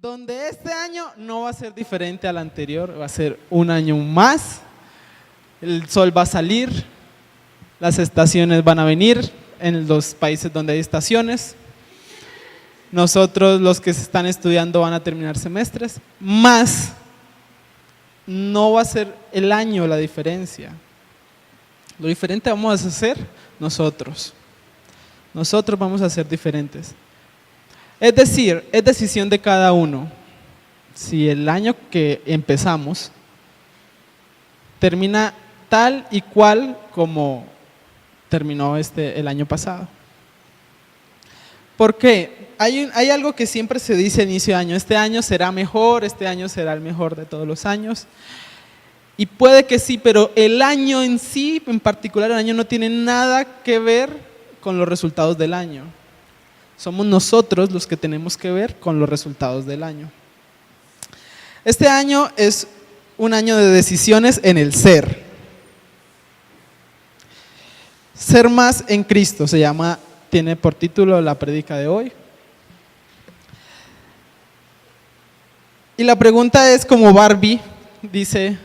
donde este año no va a ser diferente al anterior, va a ser un año más, el sol va a salir, las estaciones van a venir en los países donde hay estaciones, nosotros los que están estudiando van a terminar semestres, más no va a ser el año la diferencia, lo diferente vamos a hacer nosotros vamos a ser diferentes. Es decir, es decisión de cada uno. Si el año que empezamos termina tal y cual como terminó el año pasado. ¿Por qué? Hay algo que siempre se dice a inicio de año: este año será mejor, este año será el mejor de todos los años. Y puede que sí, pero el año en sí, en particular el año, no tiene nada que ver con los resultados del año. Somos nosotros los que tenemos que ver con los resultados del año. Este año es un año de decisiones en el ser. Ser más en Cristo tiene por título la prédica de hoy. Y la pregunta es, como Barbie dice: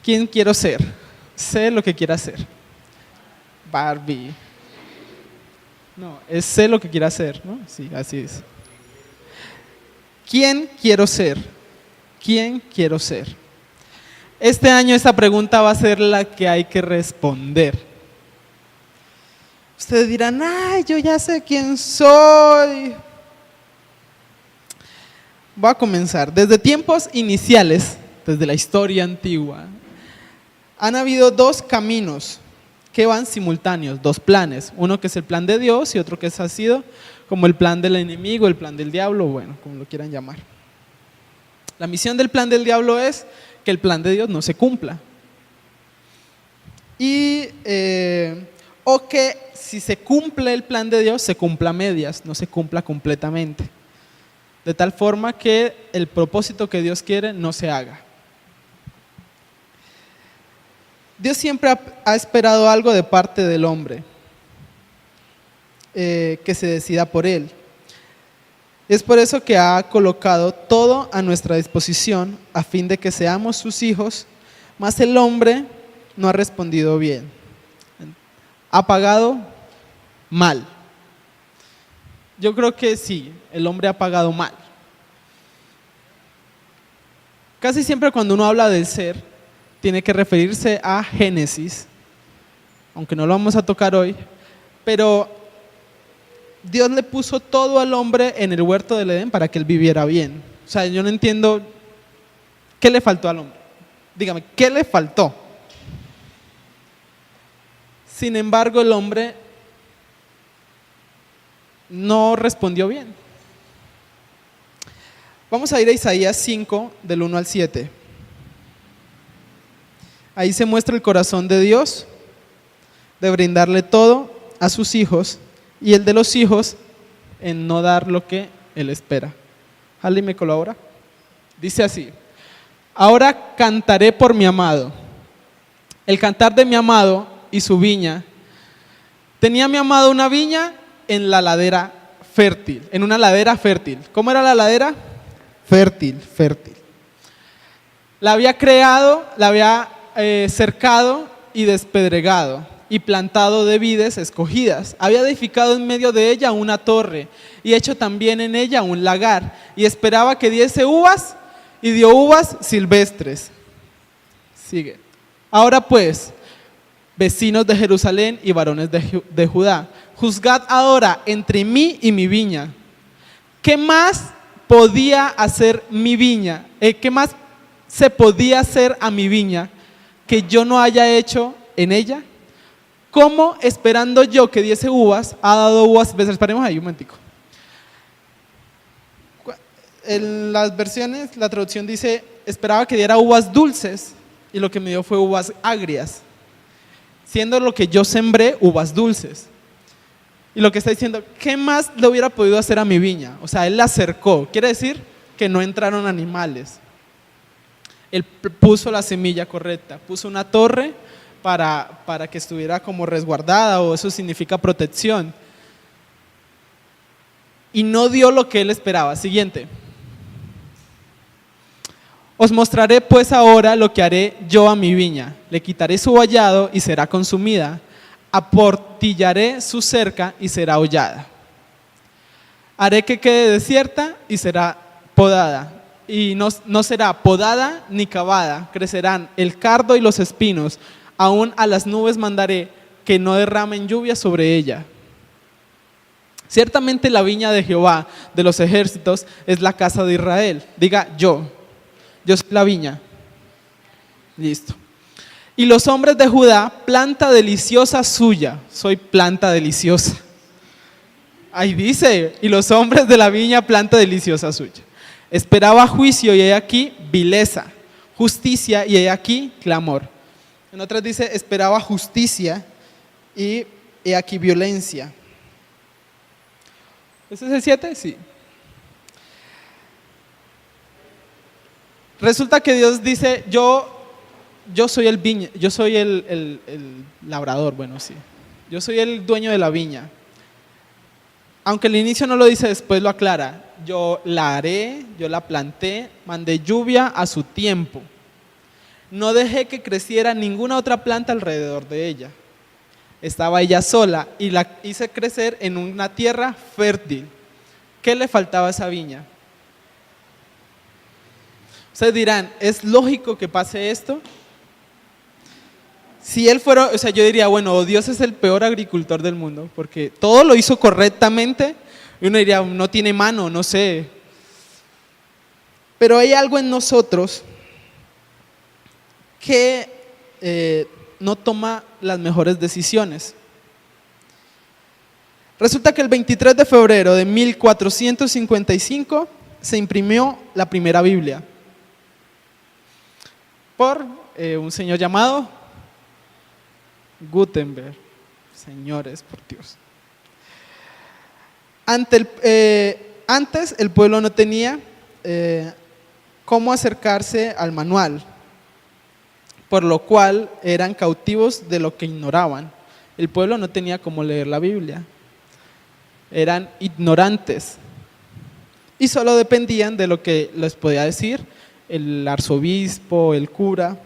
¿quién quiero ser? Sé lo que quiera ser. Barbie. No, es sé lo que quiera hacer, ¿no? Sí, así es. ¿Quién quiero ser? ¿Quién quiero ser? Este año esta pregunta va a ser la que hay que responder. Ustedes dirán: ay, yo ya sé quién soy. Voy a comenzar. Desde tiempos iniciales, desde la historia antigua, han habido dos caminos que van simultáneos, dos planes, uno que es el plan de Dios y otro que ha sido como el plan del enemigo, el plan del diablo, bueno, como lo quieran llamar. La misión del plan del diablo es que el plan de Dios no se cumpla. O que si se cumple el plan de Dios, se cumpla a medias, no se cumpla completamente. De tal forma que el propósito que Dios quiere no se haga. Dios siempre ha esperado algo de parte del hombre, que se decida por él. Es por eso que ha colocado todo a nuestra disposición a fin de que seamos sus hijos, mas el hombre no ha respondido bien. Ha pagado mal. Yo creo que sí, el hombre ha pagado mal. Casi siempre cuando uno habla del ser, tiene que referirse a Génesis, aunque no lo vamos a tocar hoy, pero Dios le puso todo al hombre en el huerto del Edén para que él viviera bien. O sea, yo no entiendo qué le faltó al hombre. Dígame, ¿qué le faltó? Sin embargo, el hombre no respondió bien. Vamos a ir a Isaías 5, del 1 al 7. Ahí se muestra el corazón de Dios de brindarle todo a sus hijos y el de los hijos en no dar lo que él espera. ¿Alguien me colabora? Dice así: ahora cantaré por mi amado. El cantar de mi amado y su viña. Tenía mi amado una viña en la ladera fértil, en una ladera fértil. ¿Cómo era la ladera? Fértil. La había creado, la había cercado y despedregado y plantado de vides escogidas. Había edificado en medio de ella una torre y hecho también en ella un lagar, y esperaba que diese uvas, y dio uvas silvestres. Sigue. Ahora pues, vecinos de Jerusalén y varones de Judá, juzgad ahora entre mí y mi viña. ¿Qué más podía hacer mi viña? ¿Qué más se podía hacer a mi viña que yo no haya hecho en ella? ¿Cómo, esperando yo que diese uvas, ha dado uvas? Esperemos ahí un momentico. En las versiones, la traducción dice: esperaba que diera uvas dulces, y lo que me dio fue uvas agrias, siendo lo que yo sembré uvas dulces. Y lo que está diciendo: ¿qué más le hubiera podido hacer a mi viña? O sea, él la cercó, quiere decir que no entraron animales. Él puso la semilla correcta, puso una torre para que estuviera como resguardada, o eso significa protección. Y no dio lo que él esperaba. Siguiente. Os mostraré pues ahora lo que haré yo a mi viña. Le quitaré su vallado y será consumida. Aportillaré su cerca y será hollada. Haré que quede desierta y será podada. Y no será podada ni cavada. Crecerán el cardo y los espinos. Aún a las nubes mandaré que no derramen lluvia sobre ella. Ciertamente la viña de Jehová de los ejércitos es la casa de Israel. Diga yo soy la viña. Listo. Y los hombres de Judá, planta deliciosa suya. Soy planta deliciosa. Ahí dice, y los hombres de la viña, planta deliciosa suya. Esperaba juicio y he aquí vileza, justicia y he aquí clamor. En otras dice, esperaba justicia y he aquí violencia. ¿Ese es el 7? Sí. Resulta que Dios dice, yo soy el viña, yo soy el labrador, bueno, sí. Yo soy el dueño de la viña. Aunque al inicio no lo dice, después lo aclara. Yo la haré, yo la planté, mandé lluvia a su tiempo. No dejé que creciera ninguna otra planta alrededor de ella. Estaba ella sola y la hice crecer en una tierra fértil. ¿Qué le faltaba a esa viña? Ustedes dirán, ¿es lógico que pase esto? Si él fuera, o sea, yo diría, bueno, Dios es el peor agricultor del mundo, porque todo lo hizo correctamente, y uno diría, no tiene mano, no sé. Pero hay algo en nosotros que no toma las mejores decisiones. Resulta que el 23 de febrero de 1455 se imprimió la primera Biblia por un señor llamado Gutenberg. Señores, por Dios. Antes el pueblo no tenía cómo acercarse al manual, por lo cual eran cautivos de lo que ignoraban. El pueblo no tenía cómo leer la Biblia, eran ignorantes y solo dependían de lo que les podía decir el arzobispo, el cura.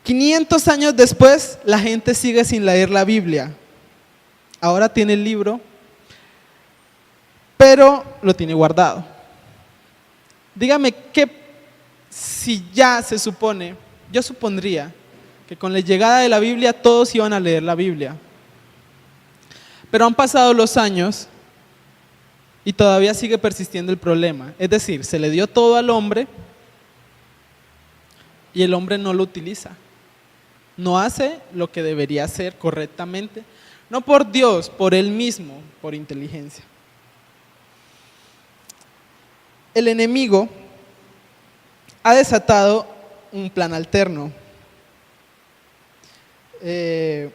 500 años después, la gente sigue sin leer la Biblia. Ahora tiene el libro, pero lo tiene guardado. Dígame, ¿qué si ya se supone? Yo supondría que con la llegada de la Biblia todos iban a leer la Biblia. Pero han pasado los años y todavía sigue persistiendo el problema. Es decir, se le dio todo al hombre y el hombre no lo utiliza. No hace lo que debería hacer correctamente, no por Dios, por él mismo, por inteligencia. El enemigo ha desatado un plan alterno, que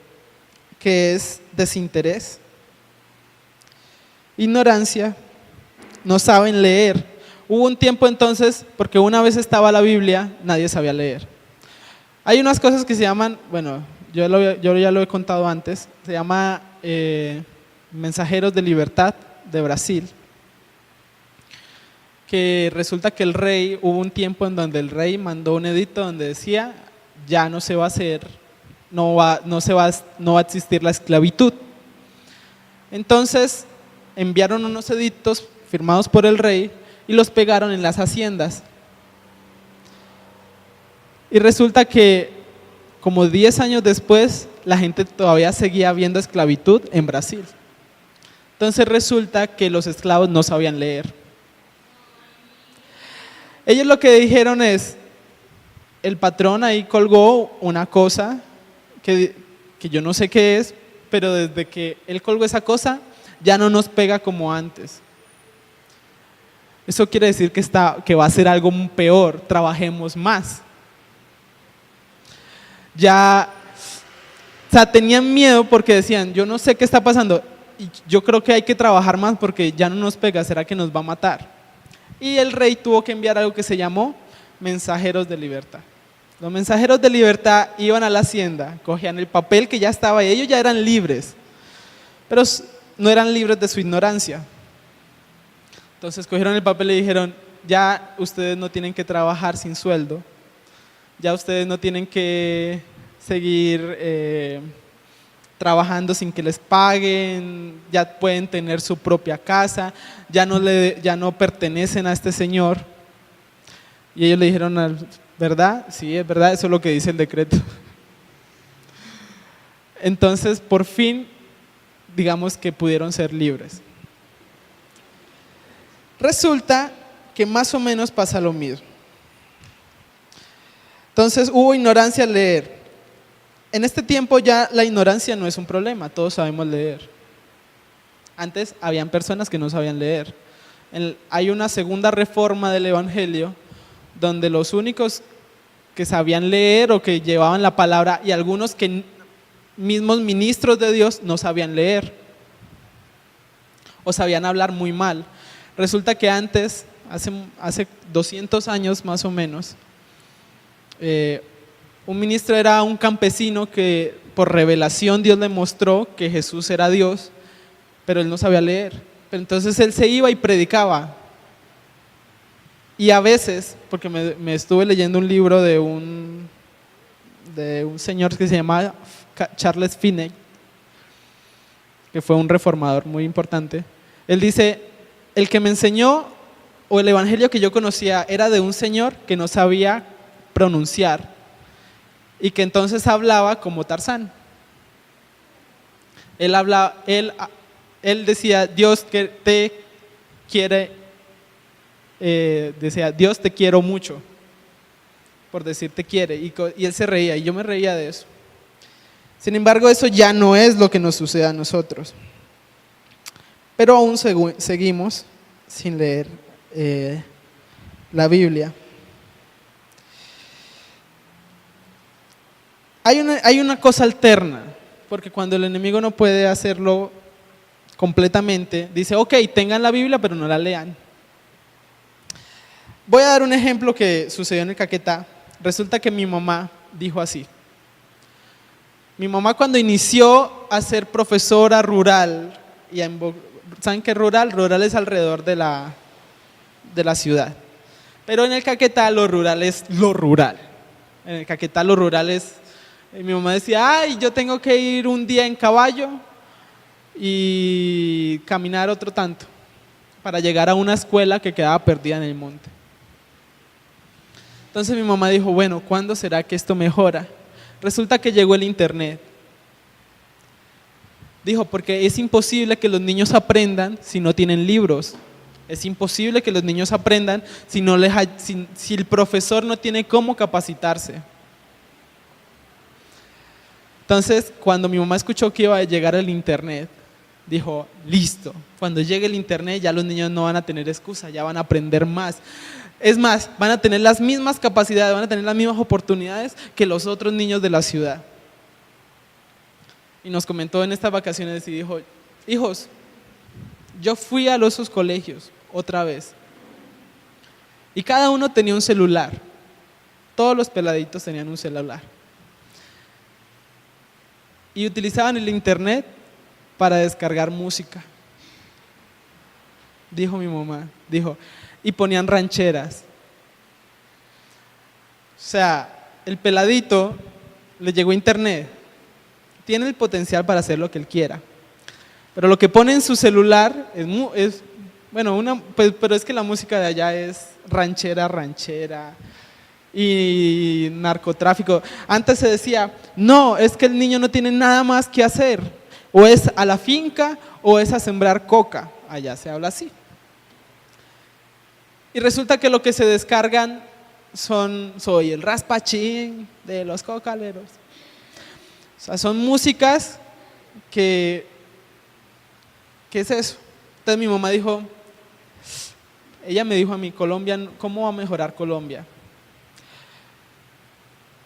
es desinterés, ignorancia, no saben leer. Hubo un tiempo entonces, porque una vez estaba la Biblia, nadie sabía leer. Hay unas cosas que se llaman, bueno, yo ya lo he contado antes, se llama Mensajeros de Libertad de Brasil, que resulta que el rey, hubo un tiempo en donde el rey mandó un edicto donde decía, ya no se va a hacer, no va a existir la esclavitud. Entonces enviaron unos edictos firmados por el rey y los pegaron en las haciendas. Y resulta que como 10 años después la gente todavía seguía viendo esclavitud en Brasil. Entonces resulta que los esclavos no sabían leer. Ellos lo que dijeron es, el patrón ahí colgó una cosa que yo no sé qué es, pero desde que él colgó esa cosa ya no nos pega como antes. Eso quiere decir que va a ser algo peor, trabajemos más. Ya, o sea, tenían miedo porque decían, yo no sé qué está pasando y yo creo que hay que trabajar más porque ya no nos pega, ¿será que nos va a matar? Y el rey tuvo que enviar algo que se llamó mensajeros de libertad. Los mensajeros de libertad iban a la hacienda, cogían el papel que ya estaba ahí, ellos ya eran libres, pero no eran libres de su ignorancia. Entonces cogieron el papel y dijeron, ya ustedes no tienen que trabajar sin sueldo, ya ustedes no tienen que seguir trabajando sin que les paguen, ya pueden tener su propia casa, ya no pertenecen a este señor. Y ellos le dijeron, ¿verdad? Sí, es verdad, eso es lo que dice el decreto. Entonces, por fin, digamos que pudieron ser libres. Resulta que más o menos pasa lo mismo. Entonces, hubo ignorancia al leer. En este tiempo ya la ignorancia no es un problema, todos sabemos leer. Antes habían personas que no sabían leer. Hay una segunda reforma del Evangelio donde los únicos que sabían leer o que llevaban la palabra y algunos que mismos ministros de Dios no sabían leer o sabían hablar muy mal. Resulta que antes, hace 200 años más o menos, un ministro era un campesino que por revelación Dios le mostró que Jesús era Dios, pero él no sabía leer. Pero entonces él se iba y predicaba. Y a veces, porque me estuve leyendo un libro de un señor que se llama Charles Finney, que fue un reformador muy importante. Él dice, el que me enseñó o el evangelio que yo conocía era de un señor que no sabía pronunciar y que entonces hablaba como Tarzán. Él decía, Dios que te quiere, decía, Dios te quiero mucho, por decir te quiere, y él se reía y yo me reía de eso. Sin embargo, eso ya no es lo que nos sucede a nosotros, pero aún seguimos sin leer la Biblia. Hay una cosa alterna, porque cuando el enemigo no puede hacerlo completamente, dice, ok, tengan la Biblia, pero no la lean. Voy a dar un ejemplo que sucedió en el Caquetá. Resulta que mi mamá dijo así. Mi mamá cuando inició a ser profesora rural, ¿saben qué es rural? Rural es alrededor de la ciudad. Pero en el Caquetá lo rural es lo rural. En el Caquetá lo rural es... Mi mamá decía, ay, yo tengo que ir un día en caballo y caminar otro tanto para llegar a una escuela que quedaba perdida en el monte. Entonces mi mamá dijo, bueno, ¿cuándo será que esto mejora? Resulta que llegó el internet. Dijo, porque es imposible que los niños aprendan si no tienen libros. Es imposible que los niños aprendan si el profesor no tiene cómo capacitarse. Entonces, cuando mi mamá escuchó que iba a llegar el internet, dijo, listo, cuando llegue el internet ya los niños no van a tener excusa, ya van a aprender más. Es más, van a tener las mismas capacidades, van a tener las mismas oportunidades que los otros niños de la ciudad. Y nos comentó en estas vacaciones y dijo, hijos, yo fui a esos colegios otra vez y cada uno tenía un celular, todos los peladitos tenían un celular y utilizaban el internet para descargar música. Dijo mi mamá, y ponían rancheras. O sea, el peladito le llegó internet, tiene el potencial para hacer lo que él quiera, pero lo que pone en su celular pero es que la música de allá es ranchera y narcotráfico. Antes se decía, no, es que el niño no tiene nada más que hacer, o es a la finca o es a sembrar coca, allá se habla así. Y resulta que lo que se descargan soy el raspachín de los cocaleros. O sea, son músicas ¿qué es eso? Entonces mi mamá ella me dijo a mí, Colombia, ¿cómo va a mejorar Colombia?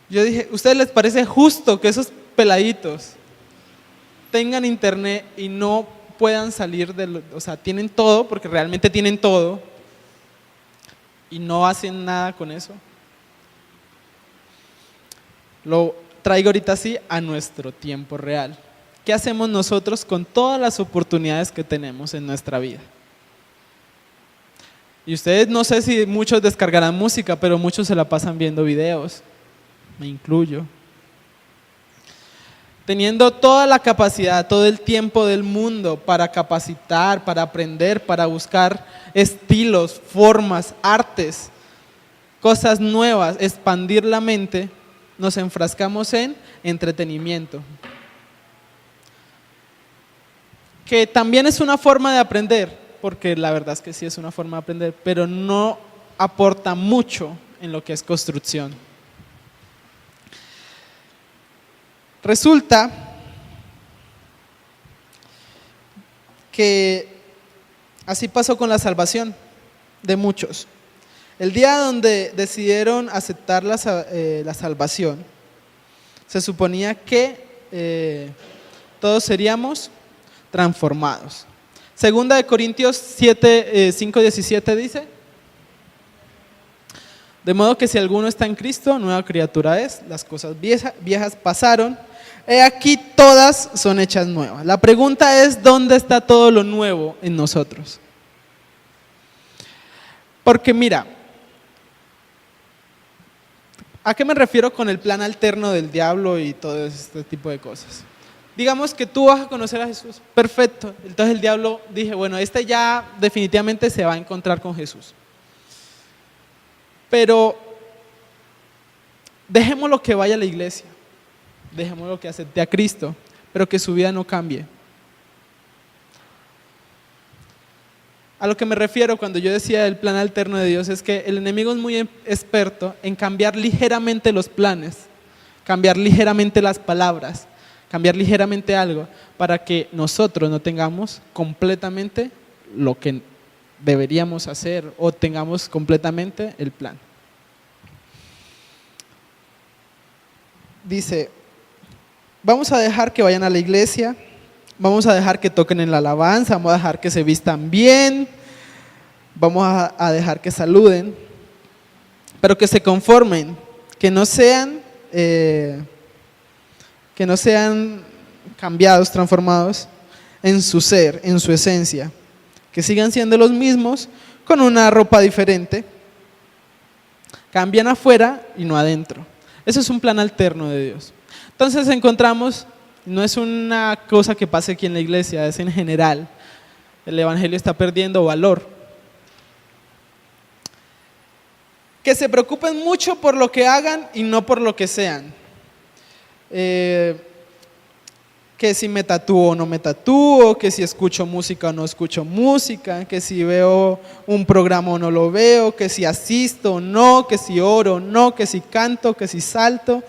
Yo dije, ¿ustedes les parece justo que esos peladitos tengan internet y no puedan salir o sea, tienen todo, porque realmente tienen todo, y no hacen nada con eso? Lo traigo ahorita así a nuestro tiempo real. ¿Qué hacemos nosotros con todas las oportunidades que tenemos en nuestra vida? Y ustedes no sé si muchos descargarán música, pero muchos se la pasan viendo videos, me incluyo. Teniendo toda la capacidad, todo el tiempo del mundo para capacitar, para aprender, para buscar estilos, formas, artes, cosas nuevas, expandir la mente, nos enfrascamos en entretenimiento. Que también es una forma de aprender, porque la verdad es que sí es una forma de aprender, pero no aporta mucho en lo que es construcción. Resulta que así pasó con la salvación de muchos. El día donde decidieron aceptar la salvación, se suponía que todos seríamos transformados. Segunda de Corintios 5:17 dice: de modo que si alguno está en Cristo, nueva criatura es, las cosas viejas pasaron, he aquí todas son hechas nuevas. La pregunta es, ¿dónde está todo lo nuevo en nosotros? Porque mira, ¿a qué me refiero con el plan alterno del diablo y todo este tipo de cosas? Digamos que tú vas a conocer a Jesús, perfecto. Entonces el diablo dije, bueno, este ya definitivamente se va a encontrar con Jesús. Pero dejémoslo que vaya a la iglesia, dejémoslo que acepte a Cristo, pero que su vida no cambie. A lo que me refiero cuando yo decía el plan alterno de Dios es que el enemigo es muy experto en cambiar ligeramente los planes, cambiar ligeramente las palabras, cambiar ligeramente algo para que nosotros no tengamos completamente lo que deberíamos hacer o tengamos completamente el plan. Dice, vamos a dejar que vayan a la iglesia, vamos a dejar que toquen en la alabanza, vamos a dejar que se vistan bien, vamos a dejar que saluden, pero que se conformen, que no sean cambiados, transformados en su ser, en su esencia, que sigan siendo los mismos con una ropa diferente, cambian afuera y no adentro. Eso es un plan alterno de Dios. Entonces encontramos, no es una cosa que pase aquí en la iglesia, es en general. El evangelio está perdiendo valor. Que se preocupen mucho por lo que hagan y no por lo que sean. Que si me tatúo o no me tatúo, que si escucho música o no escucho música, que si veo un programa o no lo veo, que si asisto o no, que si oro o no, que si canto, que si salto,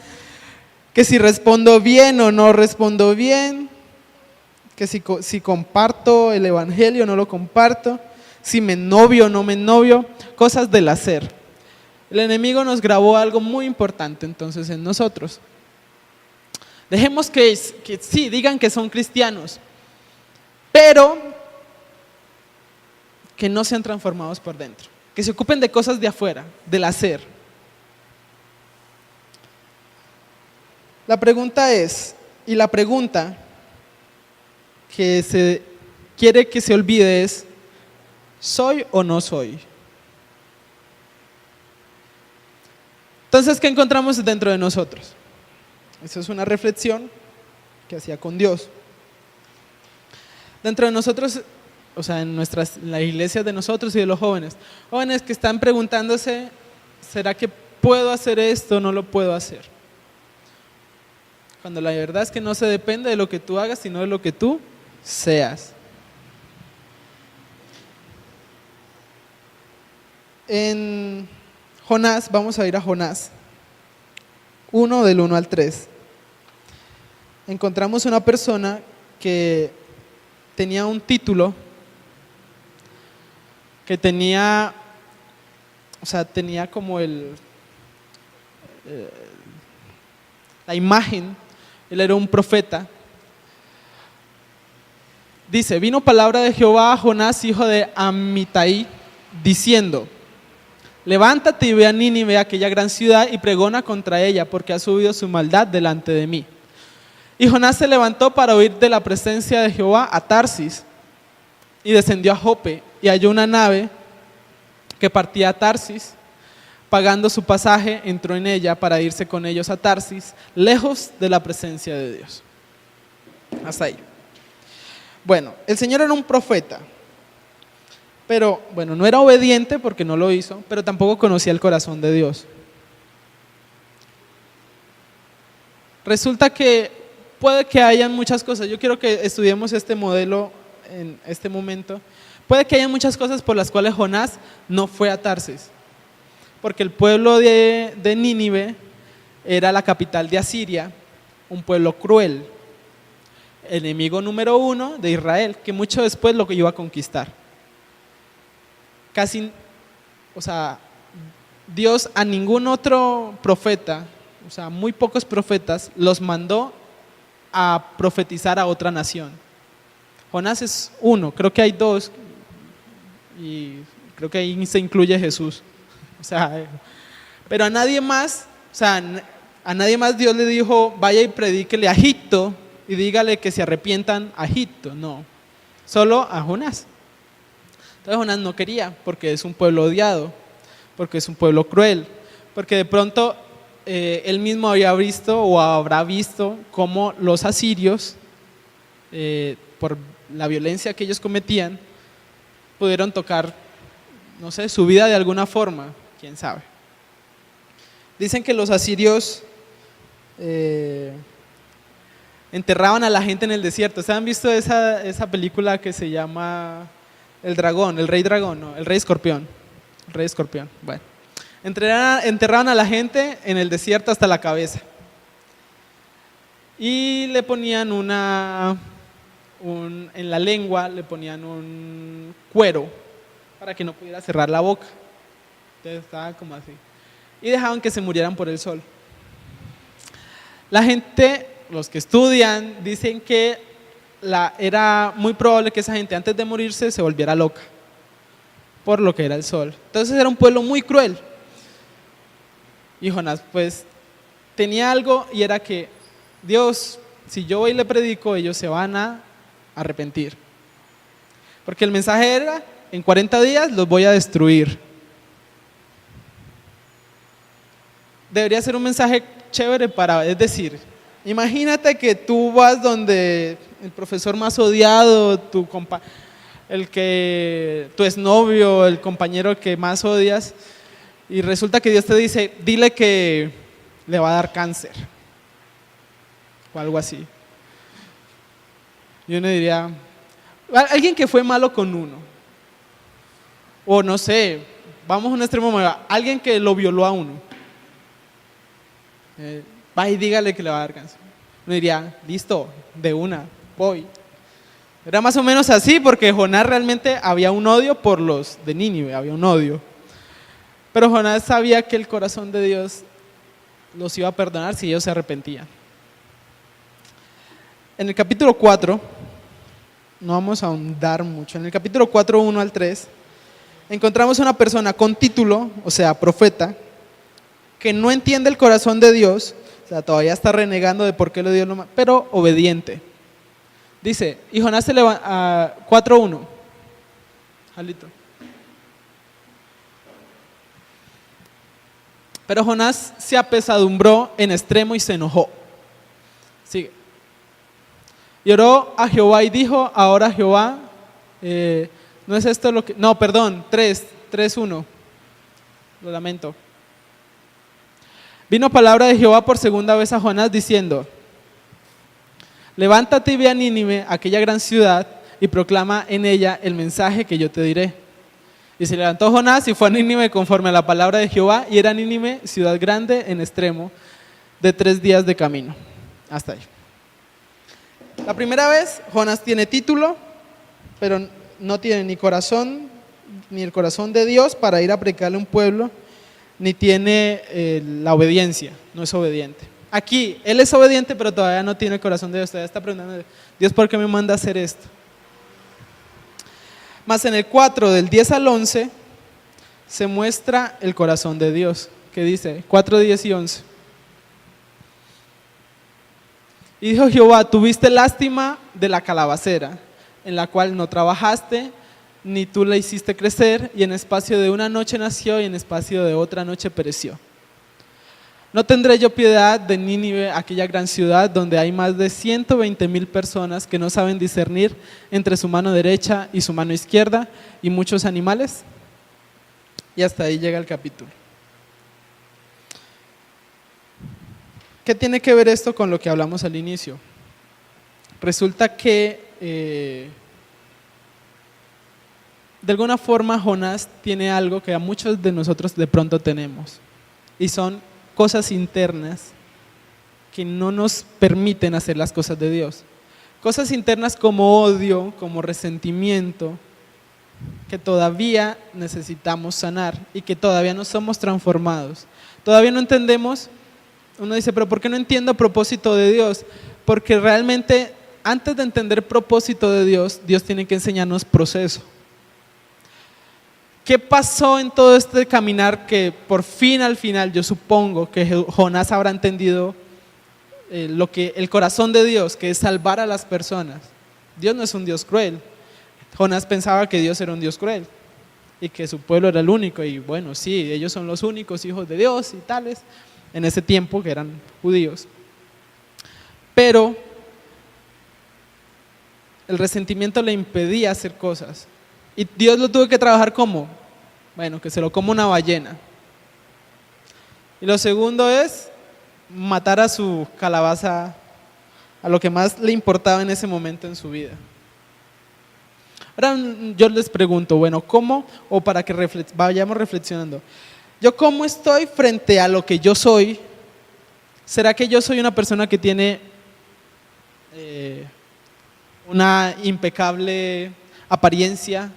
que si respondo bien o no respondo bien, que si comparto el evangelio o no lo comparto, si me novio o no me novio, cosas del hacer. El enemigo nos grabó algo muy importante entonces en nosotros. Dejemos que sí, digan que son cristianos, pero que no sean transformados por dentro, que se ocupen de cosas de afuera, del hacer. La pregunta es, y la pregunta que se quiere que se olvide es, ¿soy o no soy? Entonces, ¿qué encontramos dentro de nosotros? Esa es una reflexión que hacía con Dios. Dentro de nosotros, o sea, en la iglesia de nosotros y de los jóvenes que están preguntándose, ¿será que puedo hacer esto o no lo puedo hacer? Cuando la verdad es que no se depende de lo que tú hagas, sino de lo que tú seas. En Jonás, vamos a ir a Jonás 1 del 1 al 3. Encontramos una persona que tenía un título, que tenía como la imagen, él era un profeta. Dice, vino palabra de Jehová a Jonás, hijo de Amitai, diciendo, levántate y ve a Nínive, aquella gran ciudad, y pregona contra ella, porque ha subido su maldad delante de mí. Y Jonás se levantó para huir de la presencia de Jehová a Tarsis, y descendió a Jope, y halló una nave que partía a Tarsis. Pagando su pasaje, entró en ella para irse con ellos a Tarsis, lejos de la presencia de Dios. Hasta ahí. Bueno, el Señor era un profeta, pero bueno, no era obediente porque no lo hizo, pero tampoco conocía el corazón de Dios. Resulta que puede que hayan muchas cosas, yo quiero que estudiemos este modelo en este momento. Puede que haya muchas cosas por las cuales Jonás no fue a Tarsis, porque el pueblo de Nínive era la capital de Asiria, un pueblo cruel, enemigo número 1 de Israel, que mucho después lo iba a conquistar. Dios a ningún otro profeta, muy pocos profetas, los mandó a profetizar a otra nación. Jonás es uno, creo que hay dos, y creo que ahí se incluye Jesús. Pero a nadie más, a nadie más Dios le dijo, vaya y predíquele a Egipto y dígale que se arrepientan a Egipto. No, solo a Jonás. Entonces Jonás no quería, porque es un pueblo odiado, porque es un pueblo cruel, porque de pronto él mismo había visto o habrá visto cómo los asirios, por la violencia que ellos cometían, pudieron tocar, no sé, su vida de alguna forma, quién sabe. Dicen que los asirios enterraban a la gente en el desierto. ¿Ustedes han visto esa película que se llama El Dragón, el Rey Dragón, no, el Rey Escorpión? El Rey Escorpión, bueno. Enterraban a la gente en el desierto hasta la cabeza. Y le ponían en la lengua le ponían un cuero para que no pudiera cerrar la boca. Entonces estaba como así. Y dejaban que se murieran por el sol. La gente, los que estudian, dicen que era muy probable que esa gente antes de morirse se volviera loca por lo que era el sol. Entonces era un pueblo muy cruel. Y Jonás pues tenía algo, y era que Dios, si yo voy y le predico, ellos se van a arrepentir. Porque el mensaje era, en 40 días los voy a destruir. Debería ser un mensaje chévere es decir, imagínate que tú vas donde el profesor más odiado, tu exnovio, el compañero que más odias, y resulta que Dios te dice, dile que le va a dar cáncer, o algo así. Y uno diría, alguien que fue malo con uno, o no sé, vamos a un extremo mayor, alguien que lo violó a uno, va y dígale que le va a dar cáncer. Uno diría, listo, de una, voy. Era más o menos así, porque Jonás realmente había un odio por los de Nínive, había un odio. Pero Jonás sabía que el corazón de Dios los iba a perdonar si ellos se arrepentían. En el capítulo 4, no vamos a ahondar mucho, en el capítulo 4, 1 al 3, encontramos una persona con título, o sea, profeta, que no entiende el corazón de Dios, todavía está renegando de por qué le dio lo malo, pero obediente. Dice, y Jonás se levanta, 4:1, Jalito. Pero Jonás se apesadumbró en extremo y se enojó. Sigue. Y oró a Jehová y dijo, ahora Jehová, no es esto lo que, no, perdón, 3:1, lo lamento. Vino palabra de Jehová por segunda vez a Jonás diciendo, levántate y ve a Nínive, aquella gran ciudad, y proclama en ella el mensaje que yo te diré. Y se levantó Jonás y fue a Nínive conforme a la palabra de Jehová, y era Nínive ciudad grande en extremo, de 3 días de camino. Hasta ahí. La primera vez Jonás tiene título, pero no tiene ni corazón, ni el corazón de Dios para ir a predicarle a un pueblo, ni tiene la obediencia, no es obediente. Aquí, él es obediente, pero todavía no tiene el corazón de Dios, todavía está preguntando, Dios, ¿por qué me manda a hacer esto? Más en el 4, del 10 al 11, se muestra el corazón de Dios, que dice, 4, 10 y 11. Y dijo Jehová, tuviste lástima de la calabacera, en la cual no trabajaste, ni tú la hiciste crecer, y en espacio de una noche nació, y en espacio de otra noche pereció. ¿No tendré yo piedad de Nínive, aquella gran ciudad donde hay más de 120,000 personas que no saben discernir entre su mano derecha y su mano izquierda, y muchos animales? Y hasta ahí llega el capítulo. ¿Qué tiene que ver esto con lo que hablamos al inicio? Resulta que de alguna forma Jonás tiene algo que a muchos de nosotros de pronto tenemos, y son cosas internas que no nos permiten hacer las cosas de Dios. Cosas internas como odio, como resentimiento, que todavía necesitamos sanar y que todavía no somos transformados. Todavía no entendemos. Uno dice, pero ¿por qué no entiendo propósito de Dios? Porque realmente antes de entender propósito de Dios, Dios tiene que enseñarnos proceso. ¿Qué pasó en todo este caminar que por fin al final yo supongo que Jonás habrá entendido lo que el corazón de Dios, que es salvar a las personas? Dios no es un Dios cruel. Jonás pensaba que Dios era un Dios cruel y que su pueblo era el único, y bueno, sí, ellos son los únicos hijos de Dios y tales, en ese tiempo que eran judíos. Pero el resentimiento le impedía hacer cosas. Y Dios lo tuvo que trabajar ¿cómo? Bueno, que se lo coma una ballena. Y lo segundo es matar a su calabaza, a lo que más le importaba en ese momento en su vida. Ahora yo les pregunto, bueno, ¿cómo? O para que vayamos reflexionando. ¿Yo cómo estoy frente a lo que yo soy? ¿Será que yo soy una persona que tiene una impecable apariencia?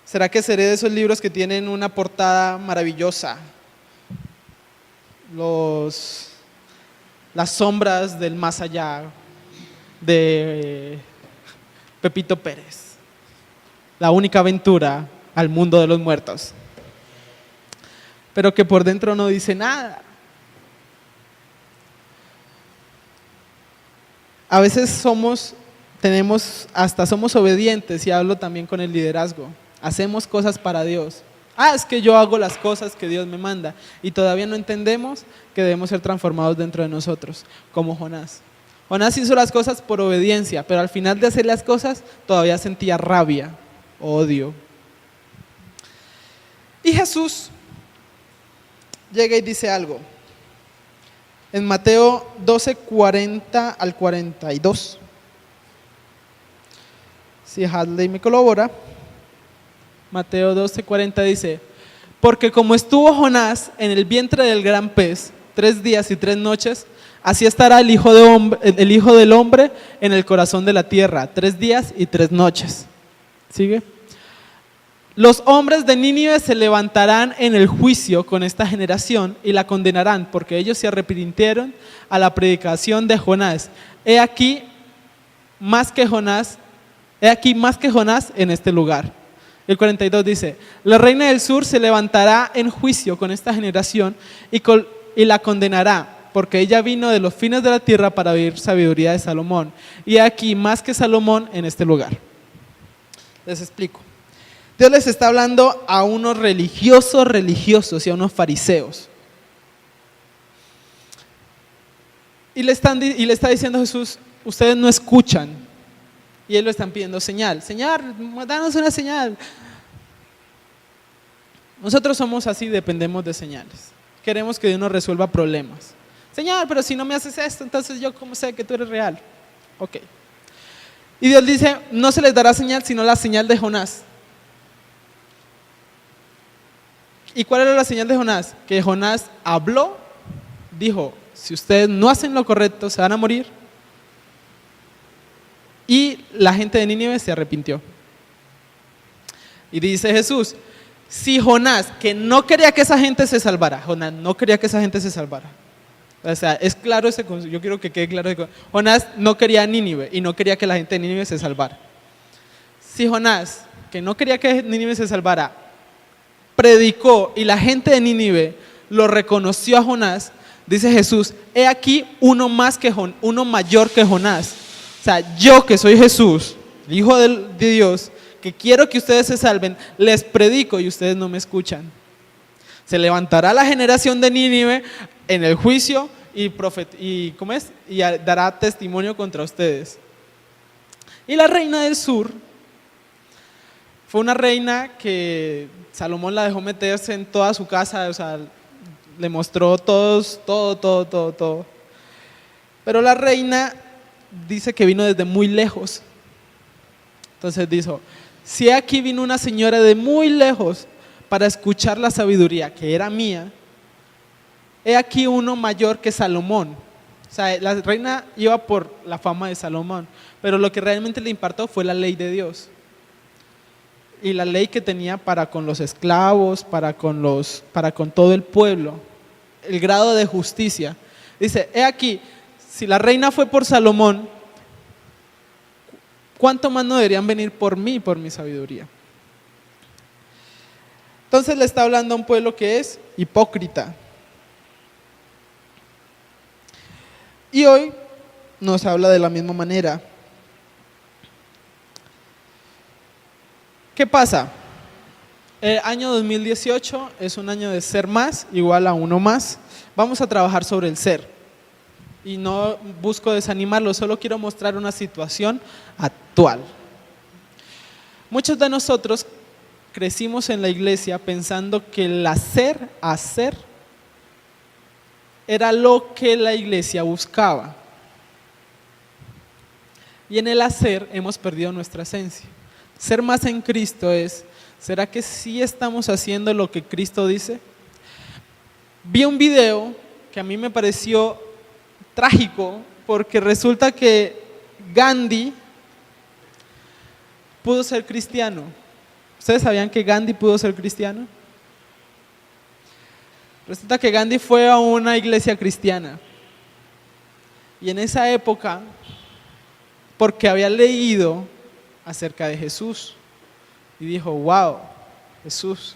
¿Será que seré de esos libros que tienen una portada maravillosa? Las sombras del más allá, de Pepito Pérez, la única aventura al mundo de los muertos, pero que por dentro no dice nada. A veces somos obedientes, y hablo también con el liderazgo. Hacemos cosas para Dios. Es que yo hago las cosas que Dios me manda, y todavía no entendemos que debemos ser transformados dentro de nosotros, como Jonás. Jonás hizo las cosas por obediencia, pero al final de hacer las cosas todavía sentía rabia, odio. Y Jesús llega y dice algo. En Mateo 12, 40 al 42. Si Hadley me colabora. Mateo 12, 40 dice: porque como estuvo Jonás en el vientre del gran pez 3 días y 3 noches, así estará el Hijo del Hombre en el corazón de la tierra 3 días y 3 noches. ¿Sigue? Los hombres de Nínive se levantarán en el juicio con esta generación y la condenarán, porque ellos se arrepintieron a la predicación de Jonás. He aquí más que Jonás en este lugar. El 42 dice: la reina del sur se levantará en juicio con esta generación y la condenará, porque ella vino de los fines de la tierra para oír sabiduría de Salomón. Y aquí más que Salomón en este lugar. Les explico. Dios les está hablando a unos religiosos y a unos fariseos. Y le está diciendo Jesús: ustedes no escuchan. Y ellos le están pidiendo señal. Señor, danos una señal. Nosotros somos así, dependemos de señales. Queremos que Dios nos resuelva problemas. Señor, pero si no me haces esto, entonces yo cómo sé que tú eres real. Ok. Y Dios dice: no se les dará señal sino la señal de Jonás. ¿Y cuál era la señal de Jonás? Que Jonás habló, dijo: si ustedes no hacen lo correcto, se van a morir. Y la gente de Nínive se arrepintió. Y dice Jesús: si Jonás, que no quería que esa gente se salvara, Jonás no quería que esa gente se salvara. O sea, es claro ese concepto, yo quiero que quede claro. Jonás no quería a Nínive y no quería que la gente de Nínive se salvara. Si Jonás, que no quería que Nínive se salvara, predicó y la gente de Nínive lo reconoció a Jonás, dice Jesús: he aquí uno mayor que Jonás. O sea, yo que soy Jesús, el Hijo de Dios, que quiero que ustedes se salven, les predico y ustedes no me escuchan. Se levantará la generación de Nínive en el juicio y dará testimonio contra ustedes. Y la reina del sur fue una reina que Salomón la dejó meterse en toda su casa, o sea, le mostró todo. Pero la reina dice que vino desde muy lejos. Entonces dijo, si aquí vino una señora de muy lejos para escuchar la sabiduría que era mía, he aquí uno mayor que Salomón. O sea, la reina iba por la fama de Salomón, pero lo que realmente le impactó fue la ley de Dios. Y la ley que tenía para con los esclavos, para con todo el pueblo, el grado de justicia. Dice, he aquí, si la reina fue por Salomón, ¿cuánto más no deberían venir por mí, por mi sabiduría? Entonces le está hablando a un pueblo que es hipócrita. Y hoy nos habla de la misma manera. ¿Qué pasa? El año 2018 es un año de ser más igual a uno más. Vamos a trabajar sobre el ser. Y no busco desanimarlo, solo quiero mostrar una situación actual. Muchos de nosotros crecimos en la iglesia pensando que el hacer era lo que la iglesia buscaba. Y en el hacer hemos perdido nuestra esencia. Ser más en Cristo ¿será que sí estamos haciendo lo que Cristo dice? Vi un video que a mí me pareció trágico porque resulta que Gandhi pudo ser cristiano. ¿Ustedes sabían que Gandhi pudo ser cristiano? Resulta que Gandhi fue a una iglesia cristiana y en esa época, porque había leído acerca de Jesús y dijo, wow, Jesús.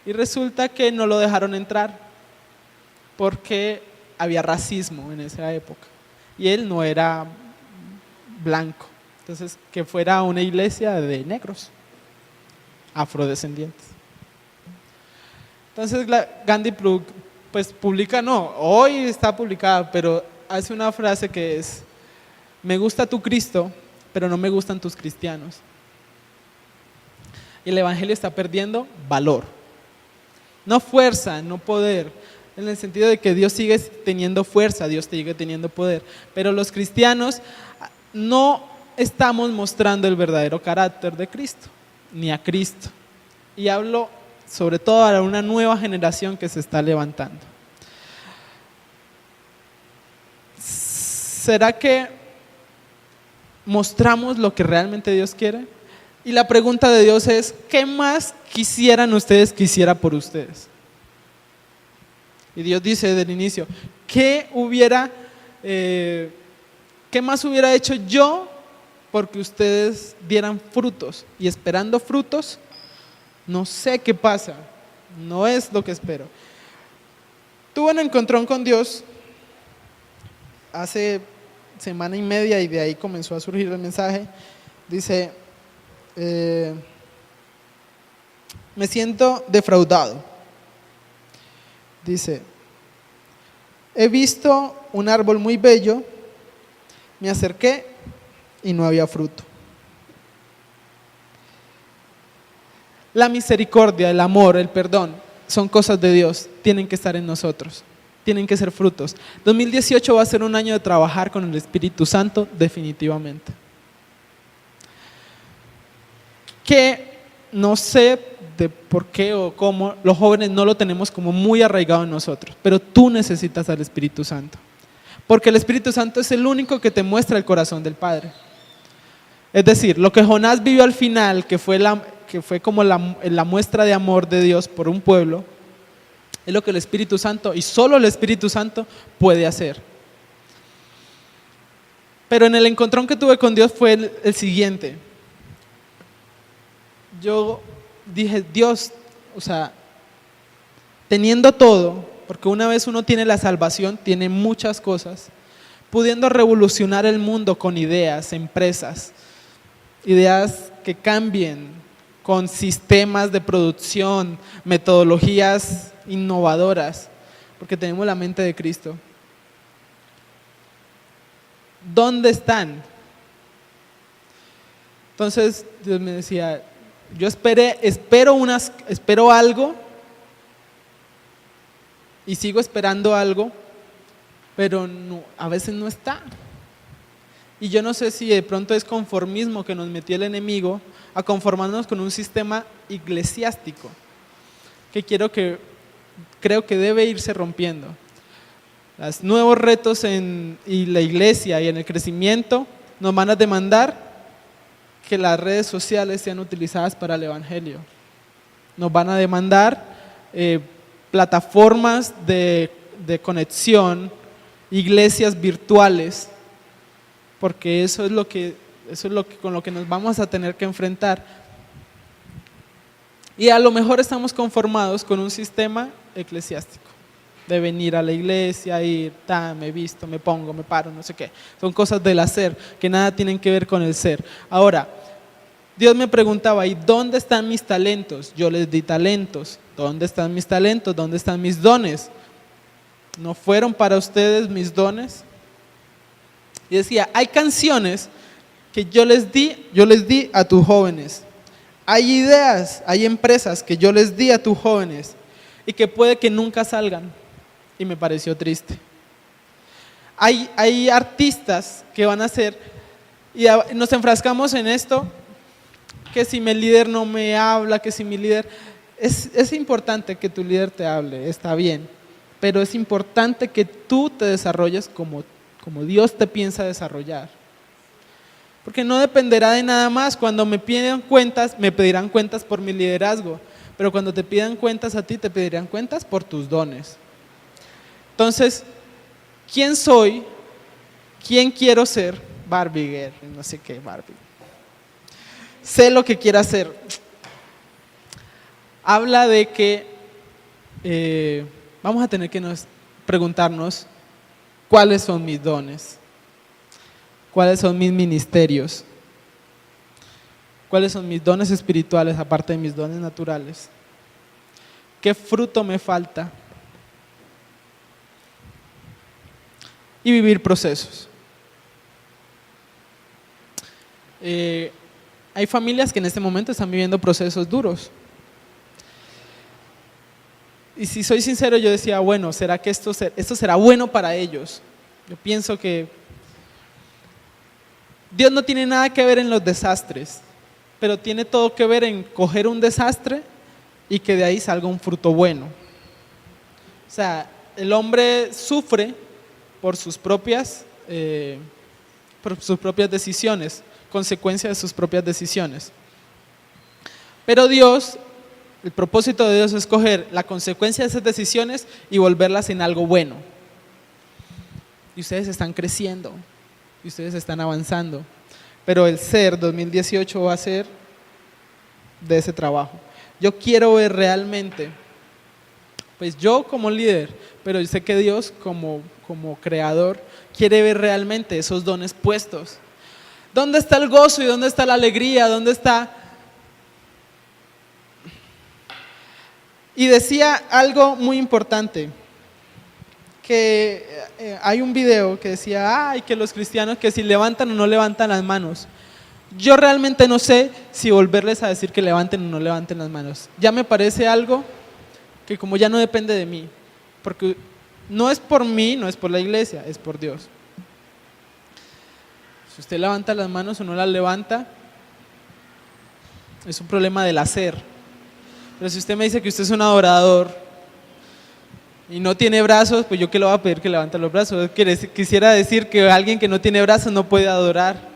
Y resulta que no lo dejaron entrar porque había racismo en esa época y él no era blanco. Entonces, que fuera a una iglesia de negros, afrodescendientes. Entonces Gandhi pues publica, hoy está publicada, pero hace una frase que es, me gusta tu Cristo, pero no me gustan tus cristianos. Y el evangelio está perdiendo valor. No fuerza, no poder, en el sentido de que Dios sigue teniendo fuerza, Dios sigue teniendo poder, pero los cristianos no estamos mostrando el verdadero carácter de Cristo, ni a Cristo. Y hablo sobre todo a una nueva generación que se está levantando. ¿Será que mostramos lo que realmente Dios quiere? Y la pregunta de Dios es, ¿qué más quisieran ustedes que hiciera por ustedes? Y Dios dice desde el inicio, ¿qué más hubiera hecho yo porque ustedes dieran frutos? Y esperando frutos, no sé qué pasa, no es lo que espero. Tuve un encontrón con Dios hace semana y media y de ahí comenzó a surgir el mensaje. Dice, me siento defraudado. Dice, he visto un árbol muy bello, me acerqué y no había fruto. La misericordia, el amor, el perdón son cosas de Dios, tienen que estar en nosotros, tienen que ser frutos. 2018 va a ser un año de trabajar con el Espíritu Santo definitivamente. Que no sé de por qué o cómo los jóvenes no lo tenemos como muy arraigado en nosotros, pero tú necesitas al Espíritu Santo, porque el Espíritu Santo es el único que te muestra el corazón del Padre. Es decir, lo que Jonás vivió al final, que fue como la muestra de amor de Dios por un pueblo, es lo que el Espíritu Santo, y solo el Espíritu Santo puede hacer. Pero en el encontrón que tuve con Dios fue el siguiente. Yo dije, Dios, o sea, teniendo todo, porque una vez uno tiene la salvación, tiene muchas cosas, pudiendo revolucionar el mundo con ideas, empresas, ideas que cambien con sistemas de producción, metodologías innovadoras, porque tenemos la mente de Cristo. ¿Dónde están? Entonces Dios me decía, yo espero algo y sigo esperando algo, pero no, a veces no está. Y yo no sé si de pronto es conformismo que nos metió el enemigo a conformarnos con un sistema eclesiástico que creo que debe irse rompiendo. Los nuevos retos y la iglesia y en el crecimiento nos van a demandar que las redes sociales sean utilizadas para el evangelio. Nos van a demandar plataformas de conexión, iglesias virtuales, porque eso es lo que con lo que nos vamos a tener que enfrentar. Y a lo mejor estamos conformados con un sistema eclesiástico, de venir a la iglesia, ir, me visto, me pongo, me paro, no sé qué. Son cosas del hacer, que nada tienen que ver con el ser. Ahora, Dios me preguntaba, ¿y dónde están mis talentos? Yo les di talentos. ¿Dónde están mis talentos? ¿Dónde están mis dones? ¿No fueron para ustedes mis dones? Y decía, hay canciones que yo les di a tus jóvenes. Hay ideas, hay empresas que yo les di a tus jóvenes y que puede que nunca salgan. Y me pareció triste. Hay artistas que van a ser, y nos enfrascamos en esto, que si mi líder no me habla, que si mi líder, es importante que tu líder te hable, está bien, pero es importante que tú te desarrolles como Dios te piensa desarrollar. Porque no dependerá de nada más. Cuando me pidan cuentas, me pedirán cuentas por mi liderazgo, pero cuando te pidan cuentas a ti, te pedirán cuentas por tus dones. Entonces, ¿quién soy? ¿Quién quiero ser? Barbie Girl, no sé qué Barbie. Sé lo que quiero hacer. Habla de que vamos a tener que preguntarnos cuáles son mis dones, cuáles son mis ministerios, cuáles son mis dones espirituales aparte de mis dones naturales, qué fruto me falta, y vivir procesos. Hay familias que en este momento están viviendo procesos duros. Y si soy sincero, yo decía, bueno, ¿será que esto será bueno para ellos? Yo pienso que Dios no tiene nada que ver en los desastres, pero tiene todo que ver en coger un desastre y que de ahí salga un fruto bueno. O sea, el hombre sufre por sus propias decisiones, consecuencia de sus propias decisiones. Pero Dios, el propósito de Dios es coger la consecuencia de esas decisiones y volverlas en algo bueno. Y ustedes están creciendo, y ustedes están avanzando. Pero el SER 2018 va a ser de ese trabajo. Yo quiero ver realmente, pues yo como líder, pero yo sé que Dios como creador quiere ver realmente esos dones puestos. ¿Dónde está el gozo y dónde está la alegría? ¿Dónde está? Y decía algo muy importante, que hay un video que decía, que los cristianos que si levantan o no levantan las manos. Yo realmente no sé si volverles a decir que levanten o no levanten las manos. Ya me parece algo que como ya no depende de mí, porque no es por mí, no es por la iglesia, es por Dios. Si usted levanta las manos o no las levanta, es un problema del hacer. Pero si usted me dice que usted es un adorador y no tiene brazos, pues yo qué le voy a pedir que levante los brazos. Quisiera decir que alguien que no tiene brazos no puede adorar.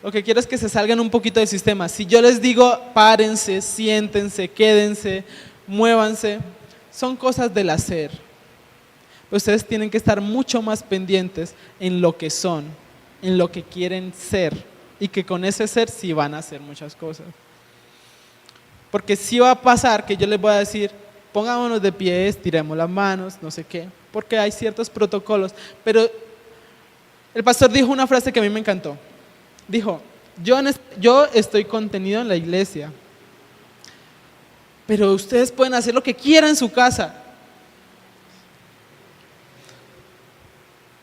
Lo que quiero es que se salgan un poquito del sistema. Si yo les digo párense, siéntense, quédense, muévanse, son cosas del hacer. Pero ustedes tienen que estar mucho más pendientes en lo que son, en lo que quieren ser, y que con ese ser sí van a hacer muchas cosas. Porque sí va a pasar que yo les voy a decir, pongámonos de pie, estiremos las manos, no sé qué, porque hay ciertos protocolos. Pero el pastor dijo una frase que a mí me encantó. Dijo, Yo estoy contenido en la iglesia, pero ustedes pueden hacer lo que quieran en su casa.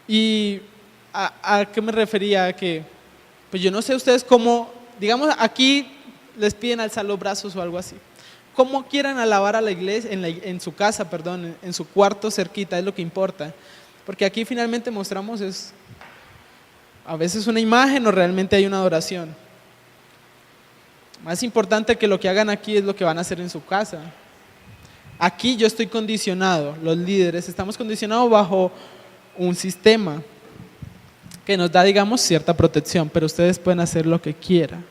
¿Y a qué me refería? A que, pues yo no sé ustedes cómo, digamos, aquí les piden alzar los brazos o algo así. Cómo quieran alabar a la iglesia, en su casa, perdón, en su cuarto cerquita, es lo que importa. Porque aquí finalmente mostramos es a veces una imagen o realmente hay una adoración. Más importante que lo que hagan aquí es lo que van a hacer en su casa. Aquí yo estoy condicionado, los líderes estamos condicionados bajo un sistema que nos da, digamos, cierta protección, pero ustedes pueden hacer lo que quieran.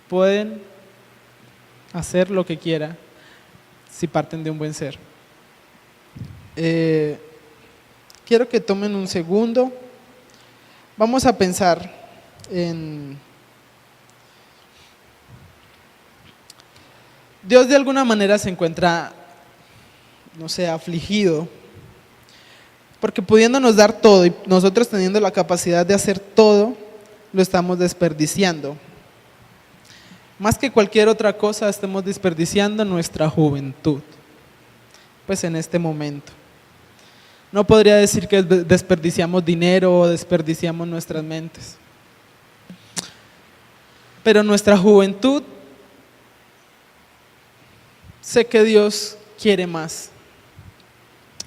Pueden hacer lo que quieran si parten de un buen ser. Quiero que tomen un segundo. Vamos a pensar en Dios. De alguna manera se encuentra, no sé, afligido, porque pudiéndonos dar todo y nosotros teniendo la capacidad de hacer todo, lo estamos desperdiciando. Más que cualquier otra cosa, estamos desperdiciando nuestra juventud, pues en este momento. No podría decir que desperdiciamos dinero o desperdiciamos nuestras mentes, pero nuestra juventud, sé que Dios quiere más.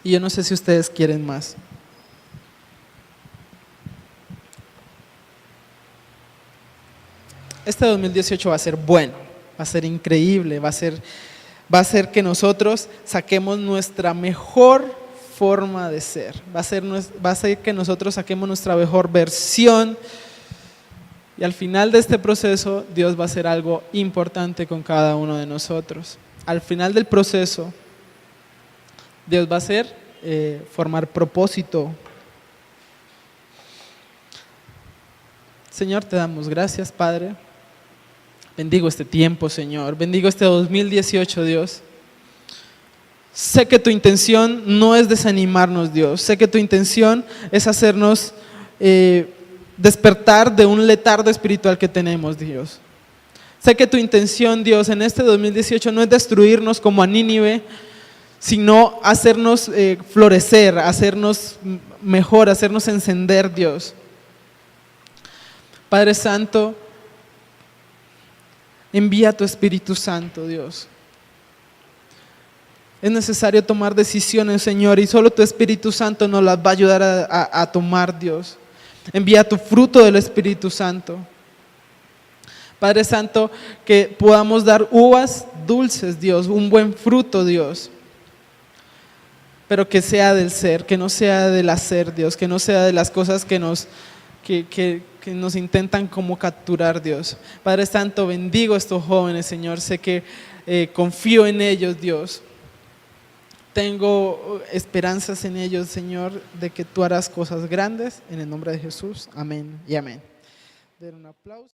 Y yo no sé si ustedes quieren más. Este 2018 va a ser bueno, va a ser increíble, va a ser que nosotros saquemos nuestra mejor forma de ser, va a ser que nosotros saquemos nuestra mejor versión, y al final de este proceso Dios va a hacer algo importante con cada uno de nosotros. Al final del proceso Dios va a hacer formar propósito. Señor, te damos gracias, Padre. Bendigo este tiempo, Señor. Bendigo este 2018, Dios. Sé que tu intención no es desanimarnos, Dios. Sé que tu intención es hacernos despertar de un letargo espiritual que tenemos, Dios. Sé que tu intención, Dios, en este 2018 no es destruirnos como a Nínive, sino hacernos florecer, hacernos mejor, hacernos encender, Dios. Padre Santo, envía tu Espíritu Santo, Dios. Es necesario tomar decisiones, Señor, y solo tu Espíritu Santo nos las va a ayudar a tomar, Dios. Envía tu fruto del Espíritu Santo. Padre Santo, que podamos dar uvas dulces, Dios, un buen fruto, Dios, pero que sea del ser, que no sea del hacer, Dios, que no sea de las cosas que nos intentan como capturar, Dios. Padre Santo, bendigo a estos jóvenes, Señor. Sé que confío en ellos, Dios. Tengo esperanzas en ellos, Señor, de que tú harás cosas grandes. En el nombre de Jesús, amén y amén. Den un aplauso.